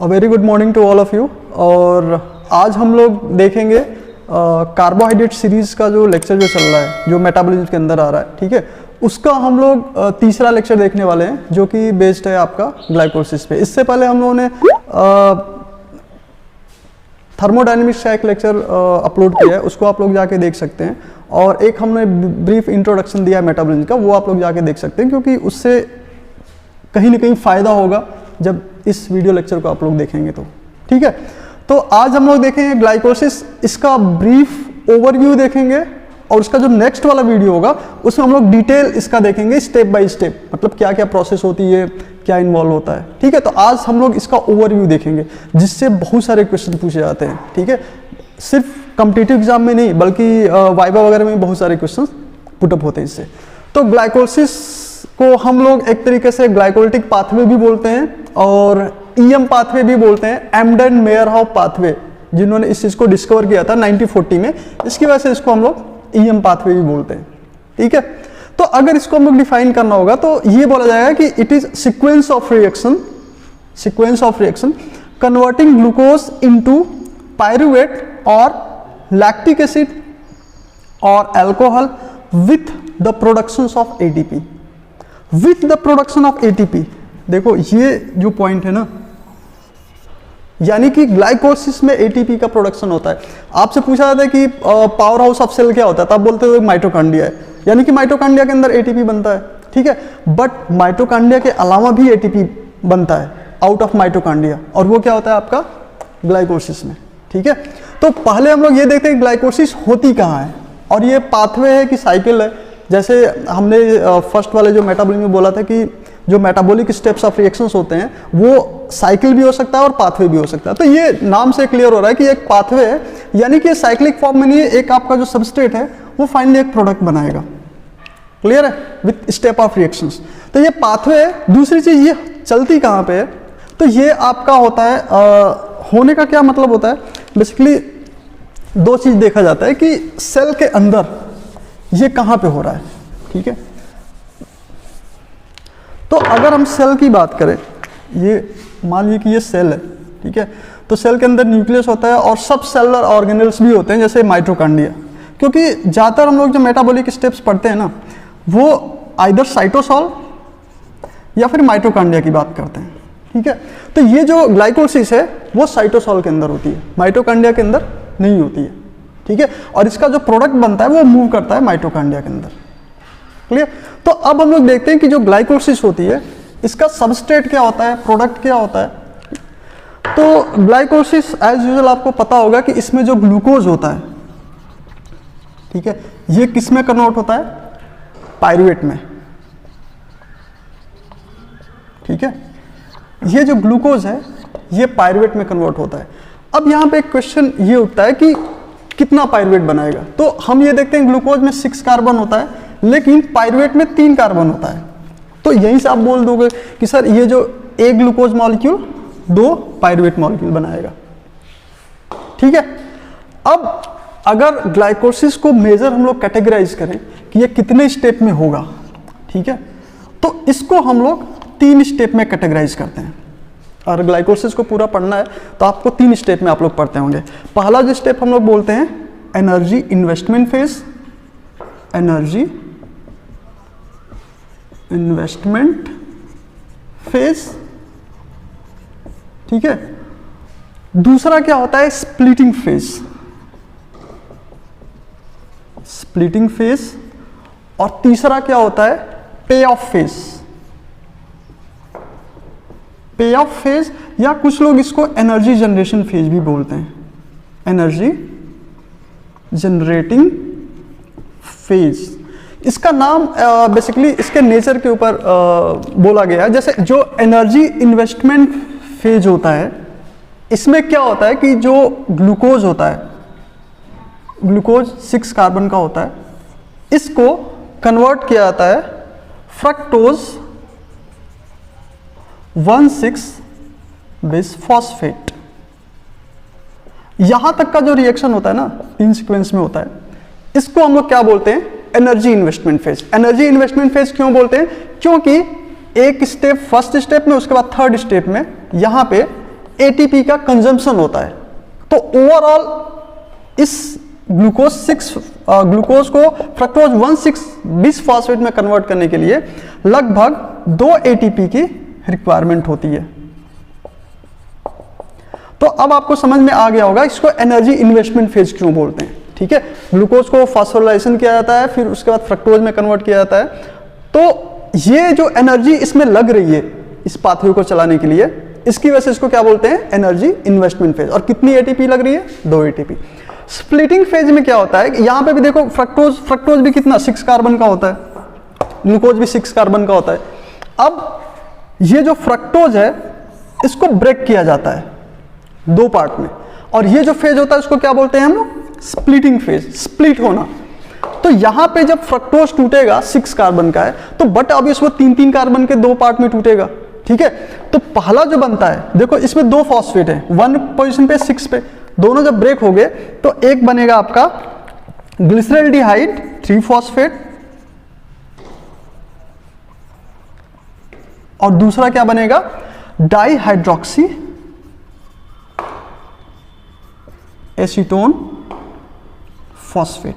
Very good morning to all of you. और आज हम लोग देखेंगे कार्बोहाइड्रेट सीरीज का जो लेक्चर जो चल रहा है, जो मेटाबॉलिज्म के अंदर आ रहा है, ठीक है, उसका हम लोग तीसरा लेक्चर देखने वाले हैं जो कि बेस्ड है आपका ग्लाइकोलिसिस पे। इससे पहले हम लोगों ने थर्मोडायनेमिक्स का एक लेक्चर अपलोड किया है, उसको आप लोग जाके देख सकते हैं। और एक हमने ब्रीफ इंट्रोडक्शन दिया है मेटाबॉलिज्म का, वो आप लोग जाके देख सकते हैं, क्योंकि उससे कहीं ना कहीं फ़ायदा होगा जब इस वीडियो लेक्चर को आप लोग देखेंगे तो, ठीक है। तो आज हम लोग देखेंगे ग्लाइकोलिसिस, इसका ब्रीफ ओवरव्यू देखेंगे, और उसका जो नेक्स्ट वाला वीडियो होगा उसमें हम लोग डिटेल इसका देखेंगे स्टेप बाय स्टेप, मतलब क्या क्या प्रोसेस होती है, क्या इन्वॉल्व होता है, ठीक है। तो आज हम लोग इसका ओवरव्यू देखेंगे जिससे बहुत सारे क्वेश्चन पूछे जाते हैं, ठीक है। सिर्फ कॉम्पिटिटिव एग्जाम में नहीं बल्कि वाइवा वगैरह में बहुत सारे क्वेश्चन पुटअप होते हैं इससे। तो ग्लाइकोलिसिस को हम लोग एक तरीके से ग्लाइकोलिटिक पाथवे भी बोलते हैं और ईएम पाथवे भी बोलते हैं, एम्डन मेयरहॉफ पाथवे, जिन्होंने इस चीज़ को डिस्कवर किया था 1940 में, इसकी वजह से इसको हम लोग ईएम पाथवे भी बोलते हैं, ठीक है। तो अगर इसको हम लोग डिफाइन करना होगा तो ये बोला जाएगा कि it is sequence of reaction converting glucose into pyruvate और लैक्टिक एसिड और alcohol with the production of ATP. With the production of ATP, देखो ये जो पॉइंट है ना, यानी कि ग्लाइकोलिसिस में एटीपी का प्रोडक्शन होता है। आपसे पूछा जाता है कि पावर हाउस ऑफ सेल क्या होता है, तब बोलते हो माइटोकॉन्ड्रिया है, यानी कि माइटोकॉन्ड्रिया के अंदर एटीपी बनता है, ठीक है। बट माइटोकॉन्ड्रिया के अलावा भी एटीपी बनता है आउट ऑफ माइटोकॉन्ड्रिया, और वो क्या होता है आपका ग्लाइकोलिसिस में, ठीक है। तो पहले हम लोग ये देखते हैं ग्लाइकोलिसिस होती कहाँ है, और ये पाथवे है कि साइकिल है। जैसे हमने फर्स्ट वाले जो मेटाबॉलिज्म में बोला था कि जो मेटाबॉलिक स्टेप्स ऑफ रिएक्शंस होते हैं वो साइकिल भी हो सकता है और पाथवे भी हो सकता है। तो ये नाम से क्लियर हो रहा है कि एक पाथवे है, यानी कि साइक्लिक फॉर्म में नहीं है, एक आपका जो सबस्ट्रेट है वो फाइनली एक प्रोडक्ट बनाएगा, क्लियर है, विथ स्टेप ऑफ रिएक्शंस। तो ये पाथवे है। दूसरी चीज ये चलती कहाँ पे है, तो ये आपका होता है होने का क्या मतलब होता है, बेसिकली दो चीज देखा जाता है कि सेल के अंदर ये कहाँ पे हो रहा है, ठीक है। तो अगर हम सेल की बात करें, ये मान लीजिए कि ये सेल है, ठीक है। तो सेल के अंदर न्यूक्लियस होता है और सब सेलुलर ऑर्गेनेल्स भी होते हैं, जैसे माइटोकॉन्ड्रिया। क्योंकि ज़्यादातर हम लोग जो मेटाबॉलिक स्टेप्स पढ़ते हैं ना, वो आइदर साइटोसॉल या फिर माइटोकॉन्ड्रिया की बात करते हैं, ठीक है। तो ये जो ग्लाइकोलिसिस है वो साइटोसॉल के अंदर होती है, माइटोकॉन्ड्रिया के अंदर नहीं होती है, ठीक है। और इसका जो प्रोडक्ट बनता है वो मूव करता है माइटोकॉन्ड्रिया के अंदर, क्लियर। तो अब हम लोग देखते हैं कि जो ग्लाइकोलिसिस होती है इसका सबस्ट्रेट क्या होता है, प्रोडक्ट क्या होता है। तो ग्लाइकोलिसिस एज यूजुअल आपको पता होगा कि इसमें जो ग्लूकोज होता है, ठीक है, ये किस में कन्वर्ट होता है, पायरुवेट में, ठीक है। ये जो ग्लूकोज है ये पायरुवेट में कन्वर्ट होता है। अब यहाँ पे एक क्वेश्चन ये उठता है कि कितना पायरुवेट बनाएगा। तो हम ये देखते हैं ग्लूकोज में 6 कार्बन होता है, लेकिन पायरुवेट में 3 कार्बन होता है। तो यहीं से आप बोल दोगे कि सर ये जो एक ग्लूकोज मॉलिक्यूल 2 पायरुवेट मॉलिक्यूल बनाएगा, ठीक है। अब अगर ग्लाइकोलिसिस को मेजर हम लोग कैटेगराइज करें कि ये कितने स्टेप में होगा, ठीक है, तो इसको हम लोग 3 स्टेप में कैटेगराइज करते हैं। और ग्लाइकोलिसिस को पूरा पढ़ना है तो आपको 3 स्टेप में आप लोग पढ़ते होंगे। पहला जो स्टेप हम लोग बोलते हैं energy investment phase, energy investment phase, ठीक है। दूसरा क्या होता है स्प्लिटिंग फेज, स्प्लिटिंग फेज। और तीसरा क्या होता है पे ऑफ फेज, पे ऑफ फेज, या कुछ लोग इसको एनर्जी जनरेशन फेज भी बोलते हैं, एनर्जी जनरेटिंग फेज। इसका नाम बेसिकली इसके नेचर के ऊपर बोला गया है। जैसे जो एनर्जी इन्वेस्टमेंट फेज होता है, इसमें क्या होता है कि जो ग्लूकोज होता है, ग्लूकोज 6 कार्बन का होता है, इसको कन्वर्ट किया जाता है फ्रक्टोज 1,6 बिस फॉस्फेट। यहां तक का जो रिएक्शन होता है ना, 3 सीक्वेंस में होता है, इसको हम लोग क्या बोलते हैं, energy investment phase. Energy investment phase क्यों बोलते हैं, क्योंकि एक स्टेप फर्स्ट स्टेप में, उसके बाद थर्ड स्टेप में यहां पे एटीपी का कंजम्पशन होता है। तो ओवरऑल इस ग्लूकोज को फ्रक्टोज 1,6 फॉस्फेट में कन्वर्ट करने के लिए लगभग 2 एटीपी की रिक्वायरमेंट होती है। तो अब आपको समझ में आ गया होगा इसको एनर्जी इन्वेस्टमेंट फेज क्यों बोलते हैं। ठीक है, ग्लूकोज को फॉस्फोराइलेशन किया जाता है, फिर उसके बाद फ्रक्टोज में कन्वर्ट किया जाता है। तो ये जो एनर्जी इसमें लग रही है इस पाथवे को चलाने के लिए, इसकी वजह से इसको क्या बोलते हैं, एनर्जी इन्वेस्टमेंट फेज। और कितनी एटीपी लग रही है, 2 एटीपी। स्प्लिटिंग फेज में क्या होता है, यहां पे भी देखो फ्रक्टोज भी कितना 6 कार्बन का होता है, ग्लूकोज भी 6 कार्बन का होता है। अब ये जो फ्रक्टोज है इसको ब्रेक किया जाता है 2 पार्ट में, और ये जो फेज होता है इसको क्या बोलते हैं हम, स्प्लिटिंग फेज, स्प्लिट होना। तो यहां पे जब फ्रक्टोज टूटेगा 6 कार्बन का है, तो बट अब इसमें 3-3 कार्बन के 2 पार्ट में टूटेगा। ठीक है, तो पहला जो बनता है, देखो इसमें 2 फॉस्फेट है, 1 पोजीशन पे 6 पे, दोनों जब ब्रेक हो गए तो एक बनेगा आपका ग्लिसरल्डिहाइड 3 फॉस्फेट, और दूसरा क्या बनेगा, डाइहाइड्रोक्सी एसीटोन फॉस्फेट।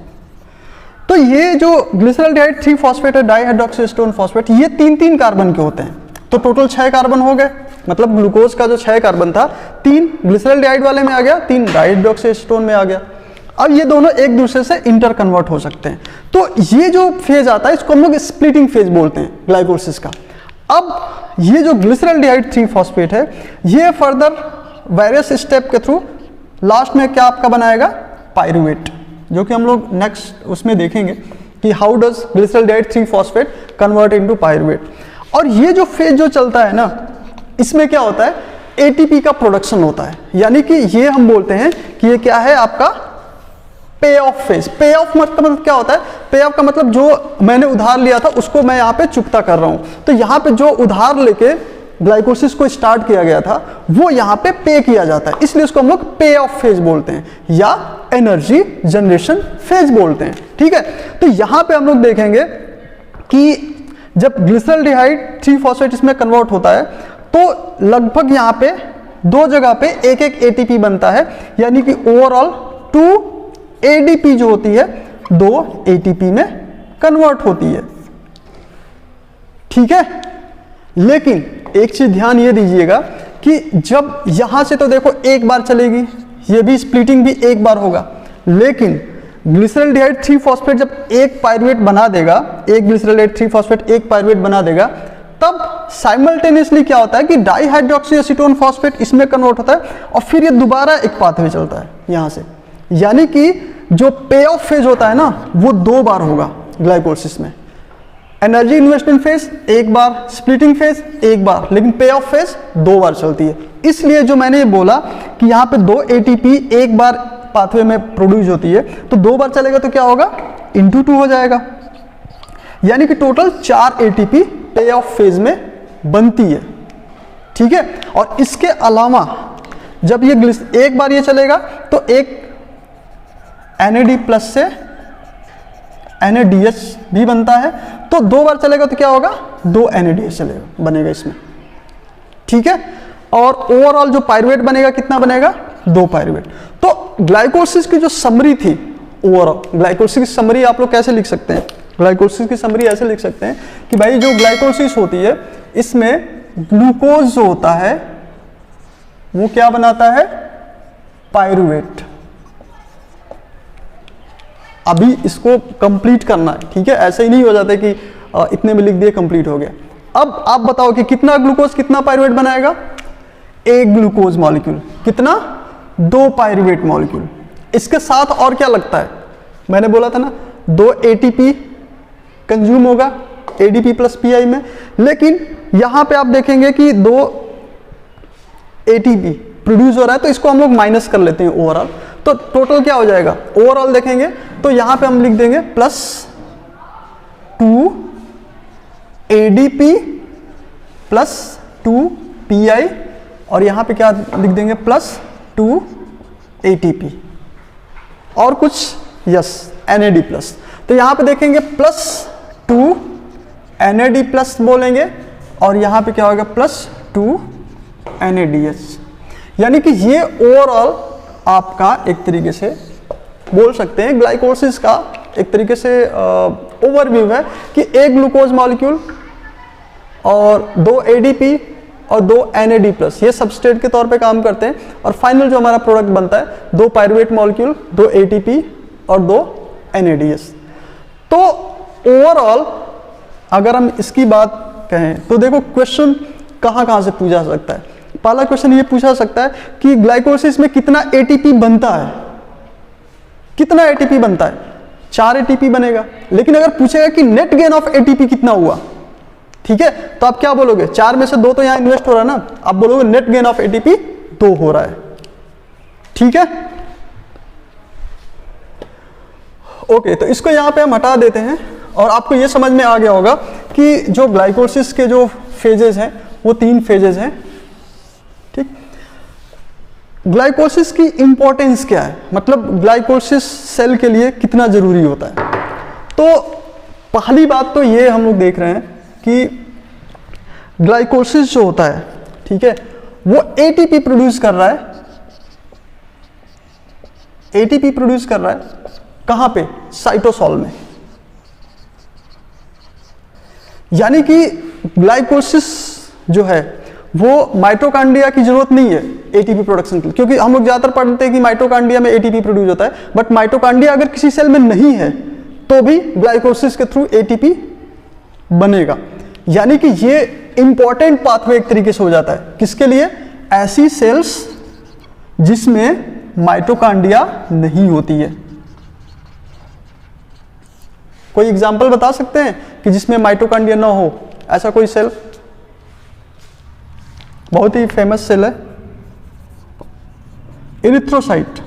तो ये जो ग्लिसरल्डिहाइड 3 फॉस्फेट है, डाइहाइड्रोक्सी एसीटोन फॉस्फेट, ये 3-3 कार्बन के होते हैं। तो टोटल 6 कार्बन हो गए, मतलब ग्लूकोज का जो 6 कार्बन था, 3 ग्लिसरल्डिहाइड वाले में आ गया, 3 डाइहाइड्रोक्सी एसीटोन में आ गया। अब ये दोनों एक दूसरे से इंटर कन्वर्ट हो सकते हैं। तो ये जो फेज आता है इसको हम लोग स्प्लिटिंग फेज बोलते हैं ग्लाइकोलिसिस का। अब ये जो ग्लिसरल्डिहाइड 3 फॉस्फेट है, ये फर्दर वेरियस स्टेप के थ्रू लास्ट में क्या आपका बनाएगा, पायरुवेट, जो कि हम लोग नेक्स्ट उसमें देखेंगे कि how does glyceraldehyde 3 phosphate convert into pyruvate. और ये जो फेज जो चलता है ना, इसमें क्या होता है, एटीपी का प्रोडक्शन होता है। यानी कि ये हम बोलते हैं कि ये क्या है आपका पे ऑफ फेज। पे ऑफ मतलब क्या होता है, पे ऑफ का मतलब जो मैंने उधार लिया था उसको मैं यहाँ पे चुकता कर रहा हूँ। तो यहाँ पे जो उधार लेके ग्लाइकोलिसिस को स्टार्ट किया गया था वो यहाँ पे पे किया जाता है, इसलिए उसको हम लोग पे ऑफ फेज बोलते हैं या एनर्जी जनरेशन फेज बोलते हैं। ठीक है, तो यहाँ पे हम लोग देखेंगे कि जब ग्लिसरल्डिहाइड 3 फॉस्फेट इसमें कन्वर्ट होता है तो लगभग यहाँ पे 2 जगह पे 1-1 एटीपी बनता है, यानी कि ओवरऑल 2 एडीपी जो होती है 2 एटीपी में कन्वर्ट होती है। ठीक है, लेकिन एक चीज ध्यान ये दीजिएगा कि जब यहां से तो देखो एक बार चलेगी, ये भी स्प्लिटिंग भी एक बार होगा, लेकिन ग्लिसरल्डिहाइड 3 फॉस्फेट जब एक पायरुवेट बना देगा, एक ग्लिसरल्डिहाइड 3 फॉस्फेट एक पायरुवेट बना देगा, तब साइमल्टेनियसली क्या होता है कि डाइहाइड्रोक्सी एसीटोन फॉस्फेट इसमें कन्वर्ट होता है और फिर ये दोबारा एक पाथवे चलता है यहां से। यानी कि जो पे ऑफ फेज होता है ना वो 2 बार होगा ग्लाइकोलिसिस में। एनर्जी इन्वेस्टमेंट फेज एक बार, स्प्लिटिंग फेज एक बार, लेकिन पे ऑफ फेज 2 बार चलती है। इसलिए जो मैंने ये बोला कि यहाँ पे 2 एटीपी एक बार पाथवे में प्रोड्यूस होती है, तो 2 बार चलेगा तो क्या होगा, इंटू 2 हो जाएगा, यानी कि टोटल 4 एटीपी पे ऑफ फेज में बनती है। ठीक है, और इसके अलावा जब ये एक बार ये चलेगा तो एक NAD प्लस से NADH भी बनता है, तो 2 बार चलेगा तो क्या होगा, 2 NADH चलेगा बनेगा इसमें। ठीक है, और ओवरऑल जो पायरुवेट बनेगा कितना बनेगा, 2 पायरुवेट। तो ग्लाइकोलिसिस की जो समरी थी, ओवरऑल ग्लाइकोलिसिस की समरी आप लोग कैसे लिख सकते हैं, ग्लाइकोलिसिस की समरी ऐसे लिख सकते हैं कि भाई जो ग्लाइकोलिसिस होती है इसमें ग्लूकोज जो होता है वो क्या बनाता है, पायरुवेट। अभी इसको कंप्लीट करना है, ठीक है, ऐसे ही नहीं हो जाता कि इतने में लिख दिए कंप्लीट हो गया। अब आप बताओ कि कितना ग्लूकोज कितना पायरुवेट बनाएगा, एक ग्लूकोज मॉलिक्यूल कितना, 2 पायरुवेट मॉलिक्यूल। इसके साथ और क्या लगता है, मैंने बोला था ना 2 एटीपी कंज्यूम होगा एडीपी प्लस पीआई में, लेकिन यहां पे आप देखेंगे कि 2 एटीपी प्रोड्यूस हो रहा है, तो इसको हम लोग माइनस कर लेते हैं ओवरऑल, तो टोटल क्या हो जाएगा, ओवरऑल देखेंगे तो यहां पे हम लिख देंगे प्लस 2 एडीपी प्लस 2 पीआई, और यहां पे क्या लिख देंगे प्लस 2 एटीपी और कुछ यस NAD प्लस। तो यहां पे देखेंगे प्लस 2 NAD प्लस बोलेंगे और यहां पे क्या होगा प्लस 2 NADH। यानी कि ये ओवरऑल आपका एक तरीके से बोल सकते हैं ग्लाइकोलिसिस का एक तरीके से ओवरव्यू है कि एक ग्लूकोज मॉलिक्यूल और 2 ADP और 2 NAD+ ये सबस्ट्रेट के तौर पे काम करते हैं, और फाइनल जो हमारा प्रोडक्ट बनता है 2 पायरुवेट मॉलिक्यूल, 2 ATP और 2 NADS। तो ओवरऑल अगर हम इसकी बात कहें तो देखो क्वेश्चन कहाँ से पूछा जा सकता है। पहला क्वेश्चन ये पूछा जा सकता है कि ग्लाइकोलिसिस में कितना ATP बनता है, कितना ATP बनता है, 4 ATP बनेगा। लेकिन अगर पूछेगा कि नेट गेन ऑफ ATP कितना हुआ, ठीक है, तो आप क्या बोलोगे, 4 में से 2 तो यहां इन्वेस्ट हो रहा है ना, आप बोलोगे नेट गेन ऑफ ATP 2 हो रहा है। ठीक है, ओके, तो इसको यहां पे हम हटा देते हैं और आपको यह समझ में आ गया होगा कि जो ग्लाइकोलिसिस के जो फेजेस हैं वो 3 फेजेस हैं। ठीक, ग्लाइकोलिसिस की इंपॉर्टेंस क्या है, मतलब ग्लाइकोलिसिस सेल के लिए कितना जरूरी होता है। तो पहली बात तो ये हम लोग देख रहे हैं कि ग्लाइकोलिसिस जो होता है, ठीक है, वो ATP प्रोड्यूस कर रहा है, ATP प्रोड्यूस कर रहा है कहां पे, साइटोसोल में। यानी कि ग्लाइकोलिसिस जो है वो माइटोकांड्रिया की जरूरत नहीं है ATP प्रोडक्शन के लिए, क्योंकि हम लोग ज्यादातर पढ़ते हैं कि माइटोकांड्रिया में ATP प्रोड्यूस होता है, बट माइटोकांड्रिया अगर किसी सेल में नहीं है तो भी ग्लाइकोलिसिस के थ्रू ATP बनेगा। यानी कि ये इंपॉर्टेंट पाथवे एक तरीके से हो जाता है किसके लिए, ऐसी सेल्स जिसमें माइटोकांड्रिया नहीं होती है। कोई एग्जांपल बता सकते हैं कि जिसमें माइटोकांड्रिया ना हो, ऐसा कोई सेल? बहुत ही फेमस सेल है इरिथ्रोसाइट।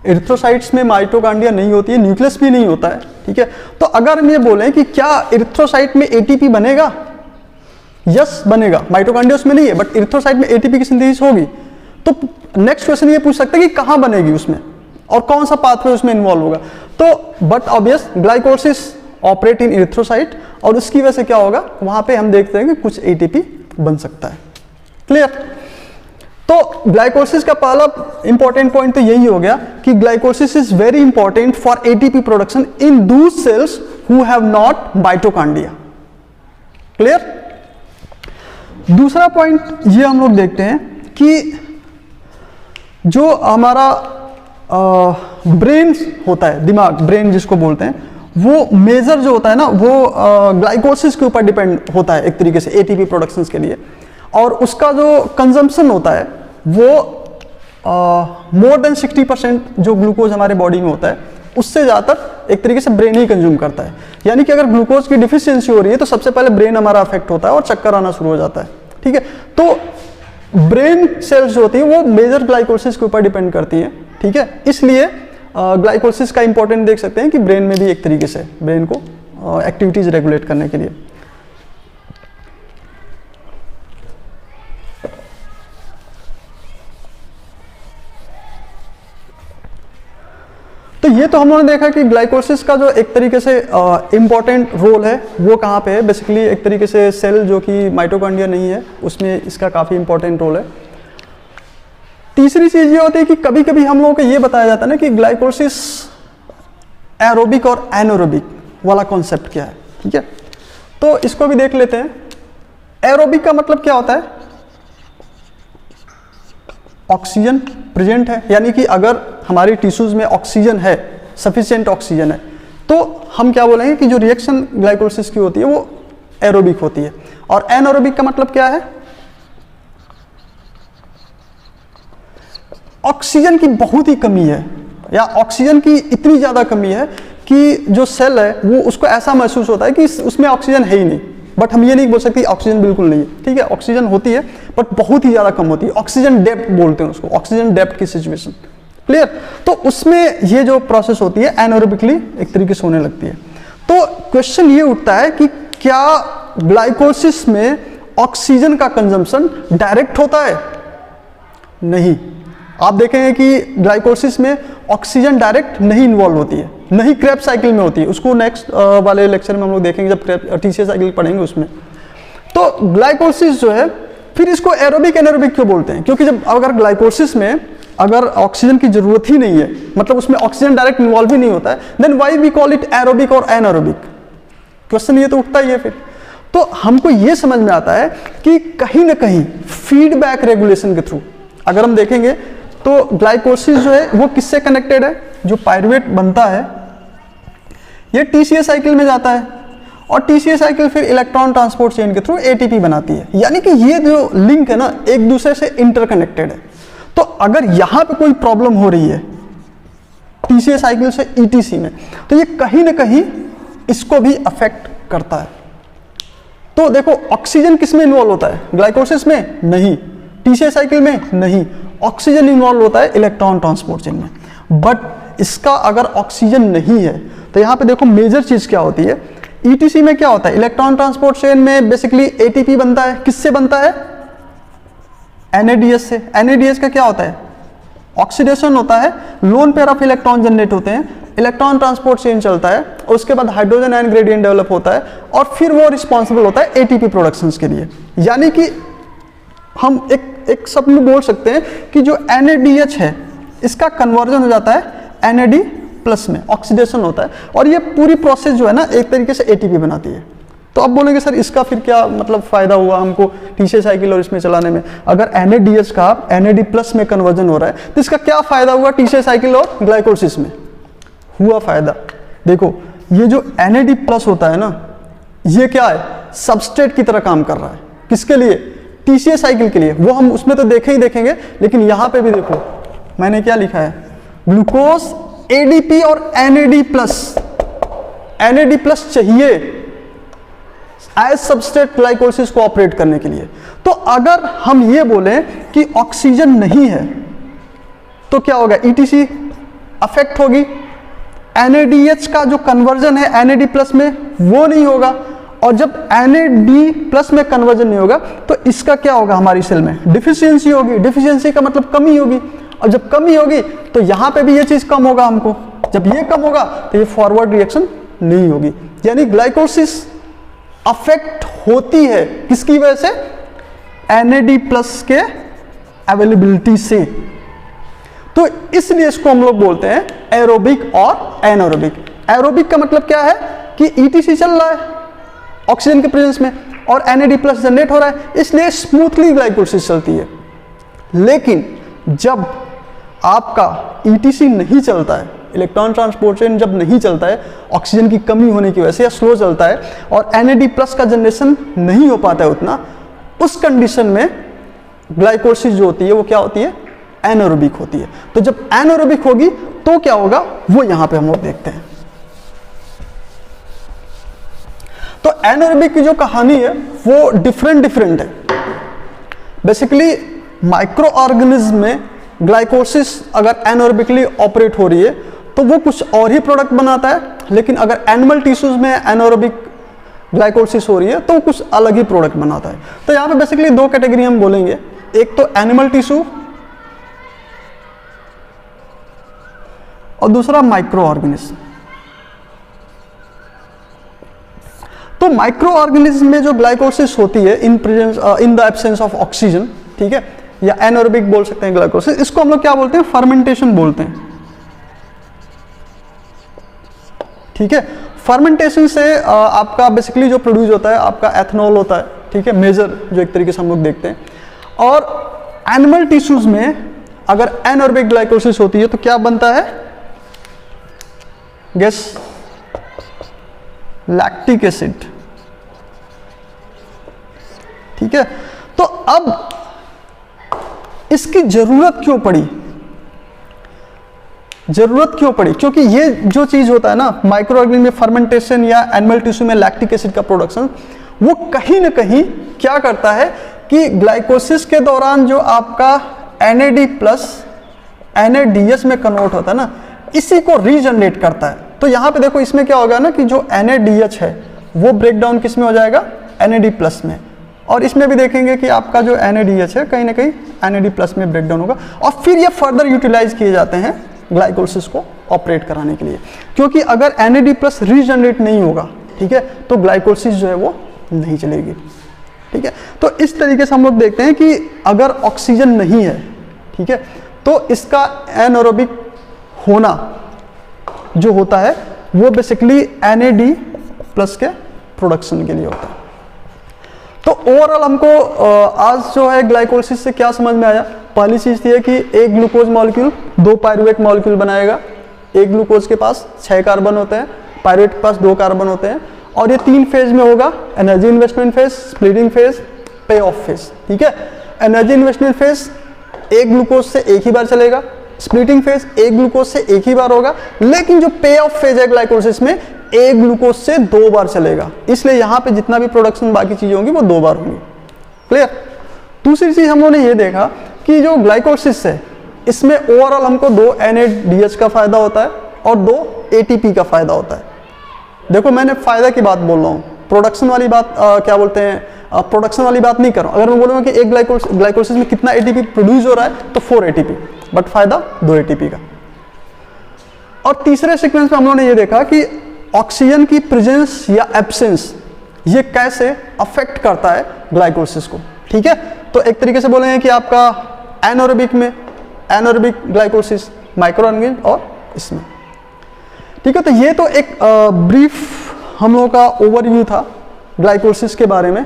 इरिथ्रोसाइट्स में माइटोकांड्रिया नहीं होती है, न्यूक्लियस भी नहीं होता है। ठीक है, तो अगर हम ये बोलें कि क्या इरिथ्रोसाइट में ATP बनेगा, यस बनेगा, माइटोकांड्रिया उसमें नहीं है बट इरिथ्रोसाइट में ATP की सिंथेसिस होगी। तो नेक्स्ट क्वेश्चन ये पूछ सकते हैं कि कहां बनेगी उसमें और कौन सा पाथवे उसमें इन्वॉल्व होगा। तो but obvious glycolysis operate in erythrocyte, और उसकी वजह से क्या होगा, वहां पे हम देखते हैं कि कुछ ATP बन सकता है। क्लियर? तो ग्लाइकोलिसिस का पहला इंपॉर्टेंट पॉइंट तो यही हो गया कि glycolysis is very important for ATP production in those cells who have not mitochondria. Clear? दूसरा पॉइंट ये हम लोग देखते हैं कि जो हमारा ब्रेन होता है, दिमाग, ब्रेन जिसको बोलते हैं, वो मेजर जो होता है ना वो ग्लाइकोलिसिस के ऊपर डिपेंड होता है एक तरीके से ATP प्रोडक्शंस के लिए, और उसका जो कंजम्पशन होता है वो मोर देन 60% जो ग्लूकोज हमारे बॉडी में होता है उससे ज़्यादातर एक तरीके से ब्रेन ही कंज्यूम करता है। यानी कि अगर ग्लूकोज की डिफिशियंसी हो रही है तो सबसे पहले ब्रेन हमारा अफेक्ट होता है और चक्कर आना शुरू हो जाता है। ठीक है, तो ब्रेन सेल्स जो होती है वो मेजर ग्लाइकोलिसिस के ऊपर डिपेंड करती है। ठीक है, इसलिए ग्लाइकोलिसिस का इंपॉर्टेंट देख सकते हैं कि ब्रेन में भी एक तरीके से ब्रेन को एक्टिविटीज रेगुलेट करने के लिए। तो ये तो हम लोगों ने देखा कि ग्लाइकोलिसिस का जो एक तरीके से इंपॉर्टेंट रोल है वो कहाँ पे है, बेसिकली एक तरीके से सेल जो कि माइटोकॉन्ड्रिया नहीं है उसमें इसका काफ़ी इंपॉर्टेंट रोल है। तीसरी चीज़ ये होती है कि कभी कभी हम लोगों को ये बताया जाता है ना कि ग्लाइकोलिसिस एरोबिक और एनारोबिक वाला कॉन्सेप्ट क्या है। ठीक है, तो इसको भी देख लेते हैं। एरोबिक का मतलब क्या होता है, ऑक्सीजन प्रेजेंट है, यानी कि अगर हमारी टिश्यूज में ऑक्सीजन है, सफिशिएंट ऑक्सीजन है, तो हम क्या बोलेंगे कि जो रिएक्शन ग्लाइकोलिसिस की होती है वो एरोबिक होती है। और एनारोबिक का मतलब क्या है, ऑक्सीजन की बहुत ही कमी है या ऑक्सीजन की इतनी ज़्यादा कमी है कि जो सेल है वो उसको ऐसा महसूस होता है कि उसमें ऑक्सीजन है ही नहीं। बट हम ये नहीं बोल सकते ऑक्सीजन बिल्कुल नहीं है। ठीक है, ऑक्सीजन होती है बट बहुत ही ज़्यादा कम होती है, ऑक्सीजन डेप्थ बोलते हैं उसको, ऑक्सीजन डेप्थ की सिचुएशन। क्लियर? तो उसमें ये जो प्रोसेस होती है एनारोबिकली एक तरीके से होने लगती है। तो क्वेश्चन ये उठता है कि क्या ग्लाइकोलिसिस में ऑक्सीजन का कंजम्पशन डायरेक्ट होता है? नहीं, आप देखेंगे कि ग्लाइकोलिसिस में ऑक्सीजन डायरेक्ट नहीं इन्वॉल्व होती है, नहीं क्रेब्स साइकिल में होती है। उसको नेक्स्ट वाले लेक्चर में हम लोग देखेंगे जब TCA साइकिल पढ़ेंगे उसमें। तो ग्लाइकोलिसिस जो है फिर इसको एरोबिक एनारोबिक क्यों बोलते हैं? क्योंकि जब अगर ग्लाइकोलिसिस में अगर ऑक्सीजन की जरूरत ही नहीं है, मतलब उसमें ऑक्सीजन डायरेक्ट इन्वॉल्व ही नहीं होता है, then why we call it aerobic और एनारोबिक? क्वेश्चन ये तो उठता ही है फिर। तो हमको ये समझ में आता है कि कहीं ना कहीं फीडबैक रेगुलेशन के थ्रू अगर हम देखेंगे तो ग्लाइकोलिसिस जो है वो किससे कनेक्टेड है? जो पायरुवेट बनता है ये टीसीए साइकिल में जाता है और टीसीए साइकिल फिर इलेक्ट्रॉन ट्रांसपोर्ट चेन के थ्रू एटीपी बनाती है, यानी कि ये जो लिंक है ना एक दूसरे से इंटरकनेक्टेड है। तो अगर यहां पे कोई प्रॉब्लम हो रही है टीसीए साइकिल से ईटीसी में, तो ये कहीं ना कहीं इसको भी अफेक्ट करता है। तो देखो ऑक्सीजन किस में इन्वॉल्व होता है? ग्लाइकोलिसिस में नहीं, टीसीए साइकिल में नहीं, ऑक्सीजन इन्वॉल्व होता है इलेक्ट्रॉन ट्रांसपोर्ट चेन में। बट इसका अगर ऑक्सीजन नहीं है तो यहाँ पे देखो मेजर चीज क्या होती है, ईटीसी में क्या होता है? इलेक्ट्रॉन ट्रांसपोर्ट चेन में बेसिकली एटीपी बनता है, किससे बनता है? एनएडीएस से। एनएडीएस का क्या होता है? ऑक्सीडेशन होता है, lone pair of electron generate होते हैं, इलेक्ट्रॉन ट्रांसपोर्ट चेन चलता है, उसके बाद हाइड्रोजन आयन ग्रेडियंट डेवलप होता है और फिर वो रिस्पॉन्सिबल होता है एटीपी प्रोडक्शंस के लिए। यानी कि हम एक शब्द में बोल सकते हैं कि जो NADH है इसका कन्वर्जन हो जाता है NAD प्लस में, ऑक्सीडेशन होता है और ये पूरी प्रोसेस जो है ना एक तरीके से एटीपी बनाती है। तो अब बोलेंगे सर इसका फिर क्या मतलब फायदा हुआ हमको टीसीए साइकिल और इसमें चलाने में? अगर NADH का NAD प्लस में कन्वर्जन हो रहा है तो इसका क्या फायदा हुआ टीसीए साइकिल और ग्लाइकोलिसिस में? हुआ फायदा। देखो ये जो NAD प्लस होता है ना ये क्या है? सबस्ट्रेट की तरह काम कर रहा है। किसके लिए? टीसीए साइकिल के लिए। वो हम उसमें तो देखे ही देखेंगे, लेकिन यहां पे भी देखो मैंने क्या लिखा है, ग्लूकोज एडीपी और NAD प्लस चाहिए एज सबस्ट्रेट ग्लाइकोलिसिस को ऑपरेट करने के लिए। तो अगर हम ये बोलें कि ऑक्सीजन नहीं है तो क्या होगा? ईटीसी अफेक्ट होगी, NADH का जो कन्वर्जन है NAD प्लस में वो नहीं होगा, और जब NAD प्लस में कन्वर्जन नहीं होगा तो इसका क्या होगा? हमारी सेल में डिफिशियंसी होगी। डिफिशियंसी का मतलब कमी होगी, और जब कमी होगी तो यहां पे भी ये चीज कम होगा हमको। जब ये कम होगा तो ये फॉरवर्ड रिएक्शन नहीं होगी। यानी ग्लाइकोलिसिस अफेक्ट होती है किसकी वजह से? NAD प्लस के अवेलेबिलिटी से। तो इसलिए इसको हम लोग बोलते हैं एरोबिक और एनारोबिक। एरोबिक का मतलब क्या है कि ईटीसी चल रहा है ऑक्सीजन के प्रेजेंस में और NAD प्लस जनरेट हो रहा है, इसलिए स्मूथली ग्लाइकोलिसिस चलती है। लेकिन जब आपका ईटीसी नहीं चलता है, इलेक्ट्रॉन ट्रांसपोर्ट चेन जब नहीं चलता है ऑक्सीजन की कमी होने की वजह से या स्लो चलता है और NAD प्लस का जनरेशन नहीं हो पाता है उतना, उस कंडीशन में ग्लाइकोलिसिस जो होती है वो क्या होती है? एनारोबिक होती है। तो जब एनारोबिक होगी तो क्या होगा वो यहां पे हम लोग देखते हैं। तो एनारोबिक की जो कहानी है वो डिफरेंट है। बेसिकली माइक्रो ऑर्गेनिज्म में ग्लाइकोलिसिस अगर एनारोबिकली ऑपरेट हो रही है तो वो कुछ और ही प्रोडक्ट बनाता है, लेकिन अगर एनिमल टिश्यूज में एनारोबिक ग्लाइकोलिसिस हो रही है तो कुछ अलग ही प्रोडक्ट बनाता है। तो यहां पे बेसिकली दो कैटेगरी हम बोलेंगे, एक तो एनिमल टिश्यू और दूसरा माइक्रो ऑर्गेनिज्म। तो माइक्रो ऑर्गेनिज्म में जो ग्लाइकोलिसिस होती है in the absence of oxygen, ठीक है, या एनारोबिक बोल सकते हैं ग्लाइकोलिसिस, इसको हम लोग क्या बोलते हैं? फर्मेंटेशन बोलते हैं। ठीक है, फर्मेंटेशन से आपका बेसिकली जो प्रोड्यूस होता है आपका एथनॉल होता है, ठीक है, मेजर जो एक तरीके से हम लोग देखते हैं। और एनिमल टिश्यूज में अगर एनारोबिक ग्लाइकोलिसिस होती है तो क्या बनता है? गेस? Lactic acid. ठीक है, तो अब इसकी जरूरत क्यों पड़ी? क्योंकि ये जो चीज होता है ना माइक्रो ऑर्गेनिज्म में फर्मेंटेशन या एनिमल टिश्यू में लैक्टिक एसिड का प्रोडक्शन, वो कहीं ना कहीं क्या करता है कि ग्लाइकोलिसिस के दौरान जो आपका NAD प्लस NADH में कन्वर्ट होता है ना, इसी को रीजनरेट करता है। तो यहां पे देखो इसमें क्या होगा ना कि जो NADH है वो ब्रेक डाउन किस में हो जाएगा? NAD प्लस में। और इसमें भी देखेंगे कि आपका जो NADH है कहीं ना कहीं NAD प्लस में ब्रेक डाउन होगा, और फिर ये फर्दर यूटिलाइज किए जाते हैं ग्लाइकोलिसिस को ऑपरेट कराने के लिए। क्योंकि अगर NAD प्लस रीजनरेट नहीं होगा, ठीक है, तो ग्लाइकोलिसिस जो है वो नहीं चलेगी। ठीक है। तो इस तरीके से हम लोग देखते हैं कि अगर ऑक्सीजन नहीं है, ठीक है, तो इसका एनारोबिक होना जो होता है वो बेसिकली NAD प्लस के प्रोडक्शन के लिए होता है। तो ओवरऑल हमको आज जो है ग्लाइकोलिसिस से क्या समझ में आया? पहली चीज ये है कि एक ग्लूकोज मॉलिक्यूल 2 पायरुवेट मॉलिक्यूल बनाएगा। एक ग्लूकोज के पास 6 कार्बन होते हैं, पायरुवेट के पास 2 कार्बन होते हैं, और ये 3 फेज में होगा, energy investment phase, splitting phase, पे ऑफ फेज, ठीक है। एनर्जी इन्वेस्टमेंट फेज एक ग्लूकोज से एक ही बार चलेगा, स्प्लिटिंग फेज एक ग्लूकोज से एक ही बार होगा, लेकिन जो पे ऑफ फेज है ग्लाइकोलिसिस में एक ग्लूकोज से 2 बार चलेगा, इसलिए यहां पे जितना भी प्रोडक्शन बाकी चीजें होंगी वो 2 बार होंगी। क्लियर? दूसरी चीज हम लोगों ने ये देखा कि जो ग्लाइकोलिसिस है इसमें ओवरऑल हमको 2 NADH का फायदा होता है और 2 ATP का फायदा होता है। देखो मैंने फायदा की बात बोल रहा हूँ, प्रोडक्शन वाली बात क्या बोलते हैं, प्रोडक्शन वाली बात नहीं कर रहा हूँ। अगर मैं बोलूँगा कि एक ग्लाइकोलिसिस में कितना ATP प्रोड्यूस हो रहा है तो 4 ATP, बट फायदा 2 ATP का। और तीसरे सीक्वेंस में हम लोगों ने ये देखा कि ऑक्सीजन की प्रेजेंस या एब्सेंस ये कैसे अफेक्ट करता है ग्लाइकोलिसिस को, ठीक है। तो एक तरीके से बोलेंगे कि आपका एनारोबिक में एनारोबिक ग्लाइकोलिसिस, माइक्रोऑर्गेनिज्म और इसमें, ठीक है। तो ये तो एक ब्रीफ हम लोगों का ओवरव्यू था ग्लाइकोलिसिस के बारे में।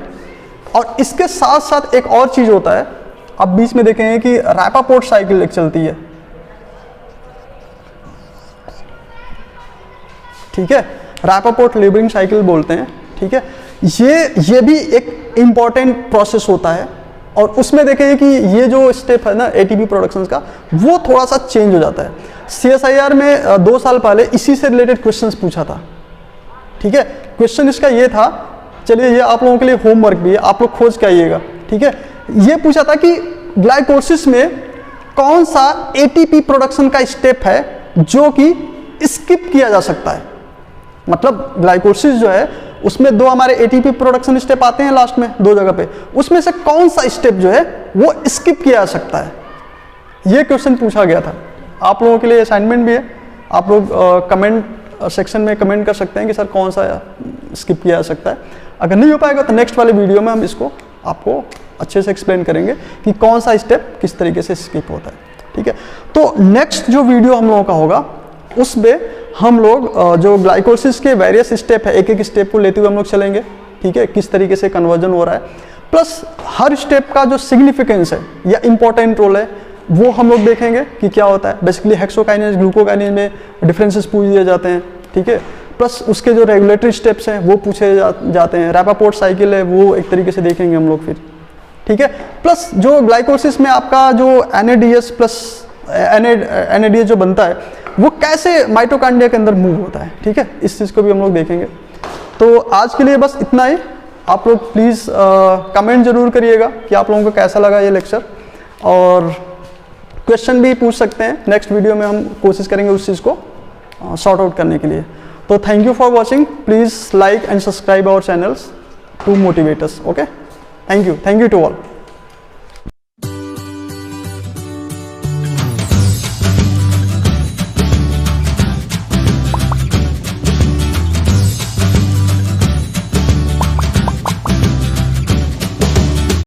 और इसके साथ साथ एक और चीज होता है, अब बीच में देखेंगे कि रैपापोर्ट साइकिल एक चलती है, ठीक है, रैपापोर्ट लेबरिंग साइकिल बोलते हैं, ठीक है। ये भी एक इंपॉर्टेंट प्रोसेस होता है, और उसमें देखेंगे कि ये जो स्टेप है ना ATP प्रोडक्शन का, वो थोड़ा सा चेंज हो जाता है। CSIR में 2 साल पहले इसी से रिलेटेड क्वेश्चंस पूछा था, ठीक है। क्वेश्चन इसका ये था, चलिए ये आप लोगों के लिए होमवर्क भी है, आप लोग खोज के आइएगा, ठीक है। ये पूछा था कि ग्लाइकोलिसिस में कौन सा ATP प्रोडक्शन का स्टेप है जो कि स्किप किया जा सकता है। मतलब ग्लाइकोलिसिस जो है उसमें 2 हमारे ATP प्रोडक्शन स्टेप आते हैं लास्ट में 2 जगह पे, उसमें से कौन सा स्टेप जो है वो स्किप किया जा सकता है, ये क्वेश्चन पूछा गया था। आप लोगों के लिए असाइनमेंट भी है, आप लोग कमेंट सेक्शन में कमेंट कर सकते हैं कि सर कौन सा स्किप किया जा सकता है। अगर नहीं हो पाएगा तो नेक्स्ट वाले वीडियो में हम इसको आपको अच्छे से एक्सप्लेन करेंगे कि कौन सा स्टेप किस तरीके से स्किप होता है, ठीक है। तो नेक्स्ट जो वीडियो हम लोगों का होगा उसमें हम लोग जो ग्लाइकोलिसिस के वेरियस स्टेप है, एक एक स्टेप को लेते हुए हम लोग चलेंगे, ठीक है, किस तरीके से कन्वर्जन हो रहा है, प्लस हर स्टेप का जो सिग्निफिकेंस है या इंपॉर्टेंट रोल है वो हम लोग देखेंगे कि क्या होता है। बेसिकली हेक्सोकाइनेज ग्लूकोकाइनेज में डिफरेंसेस पूछ दिए जाते हैं, ठीक है, प्लस उसके जो रेगुलेटरी स्टेप्स हैं वो पूछे जाते हैं। रैपापोर्ट साइकिल है वो एक तरीके से देखेंगे हम लोग फिर, ठीक है। प्लस जो ग्लाइकोलिसिस में आपका जो NADH प्लस NADH जो बनता है वो कैसे माइटोकॉन्ड्रिया के अंदर मूव होता है, ठीक है, इस चीज़ को भी हम लोग देखेंगे। तो आज के लिए बस इतना ही। आप लोग प्लीज़ कमेंट जरूर करिएगा कि आप लोगों को कैसा लगा ये लेक्चर, और क्वेश्चन भी पूछ सकते हैं। नेक्स्ट वीडियो में हम कोशिश करेंगे उस चीज़ को सॉर्ट आउट करने के लिए। तो thank you for watching, please like and subscribe our channels to motivate us. Okay, thank you to all.